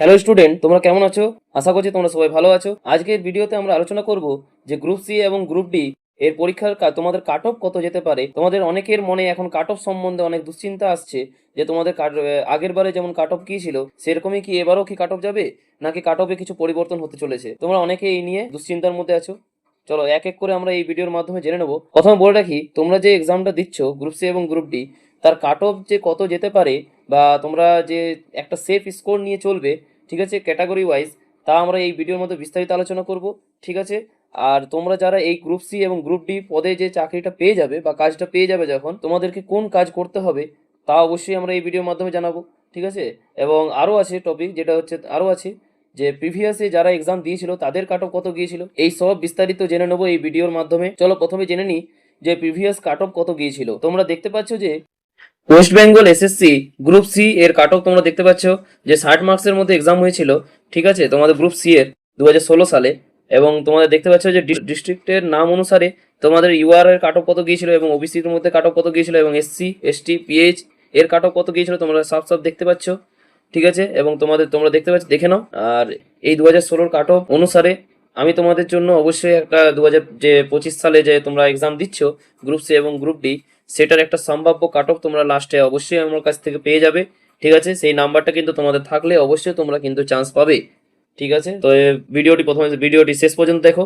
Hello student, তোমরা কেমন আছো? আশা করছি তোমরা সবাই ভালো আছো। আজকের ভিডিওতে আমরা আলোচনা করব যে গ্রুপ সি এবং গ্রুপ ডি এর পরীক্ষার তোমাদের কাট অফ কত যেতে পারে। তোমাদের অনেকের মনে এখন কাট অফ সম্বন্ধে অনেক দুশ্চিন্তা আসছে যে তোমাদের আগের বারে যেমন কাট অফ কি ছিল সেরকমই কি এবারও কি কাট অফ যাবে, নাকি কাট অফে কিছু পরিবর্তন হতে চলেছে। তোমরা অনেকে এই নিয়ে দুশ্চিন্তার মধ্যে আছো। চলো এক এক করে আমরা এই ভিডিওর মাধ্যমে জেনে নেবো। প্রথমে বলে রাখি, তোমরা যে এক্সামটা দিচ্ছ গ্রুপ সি এবং গ্রুপ ডি, তার কাট অফ যে কত যেতে পারে বা তোমরা যে একটা সেফ স্কোর নিয়ে চলবে, ঠিক আছে, ক্যাটাগরি ওয়াইজ, তা আমরা এই ভিডিওর মধ্যে বিস্তারিত আলোচনা করব। ঠিক আছে, আর তোমরা যারা এই গ্রুপ সি এবং গ্রুপ ডি পদে যে চাকরিটা পেয়ে যাবে বা কাজটা পেয়ে যাবে, যখন তোমাদেরকে কোন কাজ করতে হবে তা অবশ্যই আমরা এই ভিডিওর মাধ্যমে জানাবো। ঠিক আছে, এবং আরও আছে টপিক, যেটা হচ্ছে আরও আছে যে প্রিভিয়াসে যারা এক্সাম দিয়েছিল তাদের কাট অফ কত গিয়েছিল, এই সব বিস্তারিত জেনে নেবো এই ভিডিওর মাধ্যমে। চলো প্রথমে জেনে নিই যে প্রিভিয়াস কাট অফ কত গিয়েছিল। তোমরা দেখতে পাচ্ছ যে West Bengal SSC group C এর কাট অফ তোমরা দেখতে পাচ্ছ যে 60 মার্কসের মধ্যে এক্সাম হয়েছিল। ঠিক আছে, তোমাদের গ্রুপ সি এর 2016 সালে, এবং তোমাদের দেখতে পাচ্ছ যে ডিস্ট্রিক্টের নাম অনুসারে তোমাদের ইউআর এর কাট অফ কত গিয়েছিল এবং ওবিসির মধ্যে কাট অফ কত গিয়েছিল এবং এসসি এসটি পিএইচ এর কাট অফ কত গিয়েছিল তোমরা সব দেখতে পাচ্ছ। ঠিক আছে, এবং তোমরা দেখতে পাচ্ছ, দেখে নাও। আর এই 2016 কাট অফ অনুসারে আমি তোমাদের জন্য অবশ্যই একটা 2025 সালে যে তোমরা এক্সাম দিচ্ছ গ্রুপ সি এবং গ্রুপ ডি, সেটার একটা সম্ভাব্য কাট অফ তোমরা লাস্টে অবশ্যই আমার কাছ থেকে পেয়ে যাবে। ঠিক আছে, সেই নাম্বারটা কিন্তু তোমাদের থাকলে অবশ্যই তোমরা কিন্তু চান্স পাবে। ঠিক আছে, তো ভিডিওটি শেষ পর্যন্ত দেখো।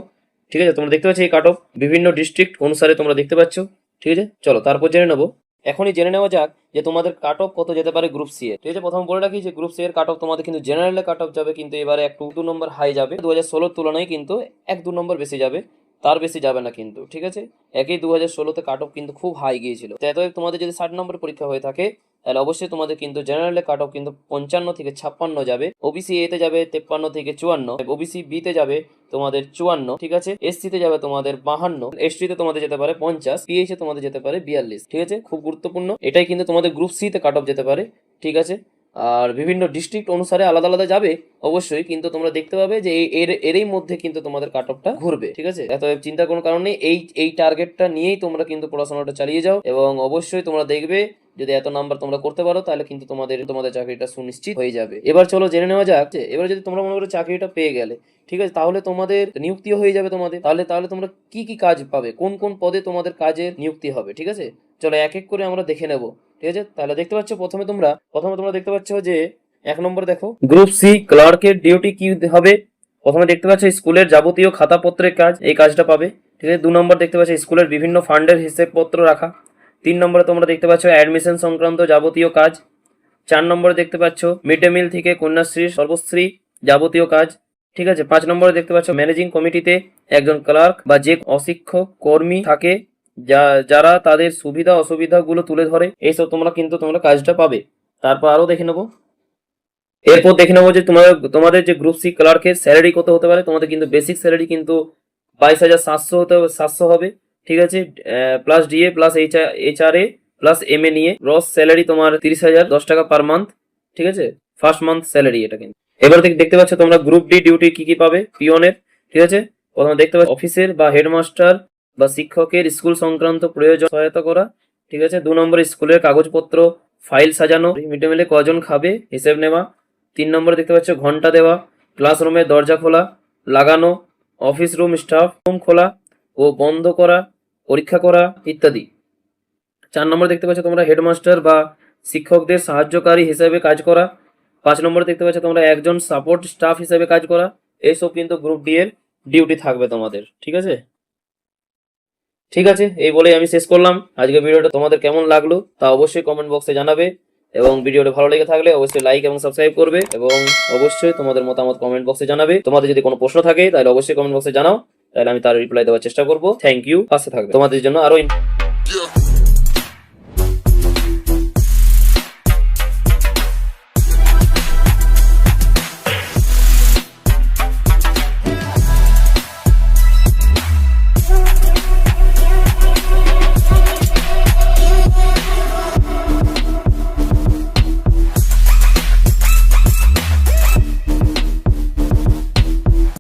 ঠিক আছে, তোমরা দেখতে পাচ্ছ এই কাট অফ বিভিন্ন ডিস্ট্রিক্ট অনুসারে তোমরা দেখতে পাচ্ছ। ঠিক আছে, চলো তারপর জেনে নেবো। এখনই জেনে নেওয়া যাক যে তোমাদের কাট অফ কত যেতে পারে গ্রুপ সি এর। ঠিক আছে, প্রথম বলে রাখি যে গ্রুপ সি এর কাট অফ তোমাদের কিন্তু জেনারেলে কাট অফ যাবে, কিন্তু এবারে একটু 2 নম্বর হাই যাবে। 2016 তুলনায় কিন্তু 1-2 নম্বর বেশি যাবে, তার বেশি যাবে না কিন্তু। ঠিক আছে, একই 2016-তে কাট অফ কিন্তু খুব হাই গিয়েছিল। তো তোমাদের যদি 60 নম্বর পরীক্ষা হয়ে থাকে তাহলে অবশ্যই তোমাদের কিন্তু জেনারেলে কাট অফ কিন্তু 55 থেকে 56 যাবে, ওবিসি এ তে যাবে 53 থেকে 54, ওবিসি বি তে যাবে তোমাদের 54। ঠিক আছে, এসসি তে যাবে তোমাদের 52, এসটি তে তোমাদের যেতে পারে 50, পিএইচ এ তোমাদের যেতে পারে 42। ঠিক আছে, খুব গুরুত্বপূর্ণ, এটাই কিন্তু তোমাদের গ্রুপ সি তে কাট অফ যেতে পারে। ঠিক আছে, আর বিভিন্ন ডিস্ট্রিক্ট অনুসারে আলাদা আলাদা যাবে অবশ্যই, কিন্তু তোমরা দেখতে পাবে যে এরই মধ্যে কিন্তু তোমাদের কাট অফটা ঘুরবে। ঠিক আছে, এত চিন্তার কোনো কারণ নেই, এই টার্গেটটা নিয়েই তোমরা কিন্তু পড়াশোনাটা চালিয়ে যাও, এবং অবশ্যই তোমরা দেখবে যদি এত নাম্বার তোমরা করতে পারো তাহলে কিন্তু তোমাদের চাকরিটা সুনিশ্চিত হয়ে যাবে। এবার চলো জেনে নেওয়া যাক যে এবার যদি তোমরা মনে করো চাকরিটা পেয়ে গেলে, ঠিক আছে, তাহলে তোমাদের নিযুক্তিও হয়ে যাবে তোমাদের। তাহলে তোমরা কি কি কাজ পাবে, কোন কোন পদে তোমাদের কাজের নিযুক্তি হবে। ঠিক আছে, চলো এক এক করে আমরা দেখে নেব। ঠিক আছে, তাহলে দেখতে পাচ্ছ প্রথমে তোমরা দেখতে পাচ্ছ যে 1 নম্বর দেখো, গ্রুপ সি ক্লার্কের ডিউটি কি হবে। প্রথমে দেখতে পাচ্ছ স্কুলের যাবতীয় খাতাপত্রের কাজ, এই কাজটা পাবে। ঠিক আছে, 2 নম্বর দেখতে পাচ্ছ স্কুলের বিভিন্ন ফান্ডের হিসেবপত্র রাখা। 3 নম্বরে তোমরা দেখতে পাচ্ছ অ্যাডমিশন সংক্রান্ত যাবতীয় কাজ। 4 নম্বরে দেখতে পাচ্ছ মিড ডে মিল থেকে কন্যাশ্রী সর্বশ্রী যাবতীয় কাজ। ঠিক আছে, 5 নম্বরে দেখতে পাচ্ছ ম্যানেজিং কমিটিতে একজন ক্লার্ক বা যে অশিক্ষক কর্মী থাকে যারা তাদের সুবিধা অসুবিধাগুলো তুলে ধরে, এইসব তোমরা কাজটা পাবে। তারপর আরো দেখে নেবো, এরপর দেখে নেবো যে তোমাদের যে গ্রুপ সি ক্লার্কের স্যালারি কত হতে পারে। তোমাদের কিন্তু বেসিক স্যালারি কিন্তু 22,700 হবে। ঠিক আছে, plus DA plus HRA plus MA নিয়ে গ্রস স্যালারি তোমার 30,010 টাকা পার মান্থ। ঠিক আছে, ফার্স্ট মান্থ স্যালারি এটা কিন্তু। এবার দেখতে পাচ্ছ তোমরা গ্রুপ ডি ডিউটি কি কি পাবে পিওনের। ঠিক আছে, প্রথমে দেখতে পাচ্ছ অফিসের বা হেডমাস্টার বা শিক্ষকের স্কুল সংক্রান্ত প্রয়োজন সহায়তা করা। ঠিক আছে, 2 নম্বর স্কুলের কাগজপত্র ফাইল সাজানো, মিড ডে মিলে কজন খাবে হিসেব নেওয়া। 3 নম্বরে দেখতে পাচ্ছ ঘন্টা দেওয়া, ক্লাসরুমের দরজা খোলা লাগানো, অফিস রুম স্টাফ রুম খোলা ও বন্ধ করা, পরীক্ষা করা ইত্যাদি। 4 নম্বরে দেখতে পাচ্ছ তোমরা হেডমাস্টার বা শিক্ষকদের সাহায্যকারী হিসেবে কাজ করা। 5 নম্বরে দেখতে পাচ্ছ তোমরা একজন সাপোর্ট স্টাফ হিসেবে কাজ করা। এইসব কিন্তু গ্রুপ ডি এর ডিউটি থাকবে তোমাদের। ঠিক আছে, এই বলেই আমি শেষ করলাম। আজকে ভিডিওটা তোমাদের কেমন লাগলো তা অবশ্যই কমেন্ট বক্সে জানাবে, এবং ভিডিওটা ভালো লেগে থাকলে অবশ্যই লাইক এবং সাবস্ক্রাইব করবে, এবং অবশ্যই তোমাদের মতামত কমেন্ট বক্সে জানাবে। তোমাদের যদি কোনো প্রশ্ন থাকে তাহলে অবশ্যই কমেন্ট বক্সে জানাও, তাহলে আমি তার রিপ্লাই দেওয়ার চেষ্টা করবো। থ্যাংক ইউ, পাশে থাকবে তোমাদের জন্য আরো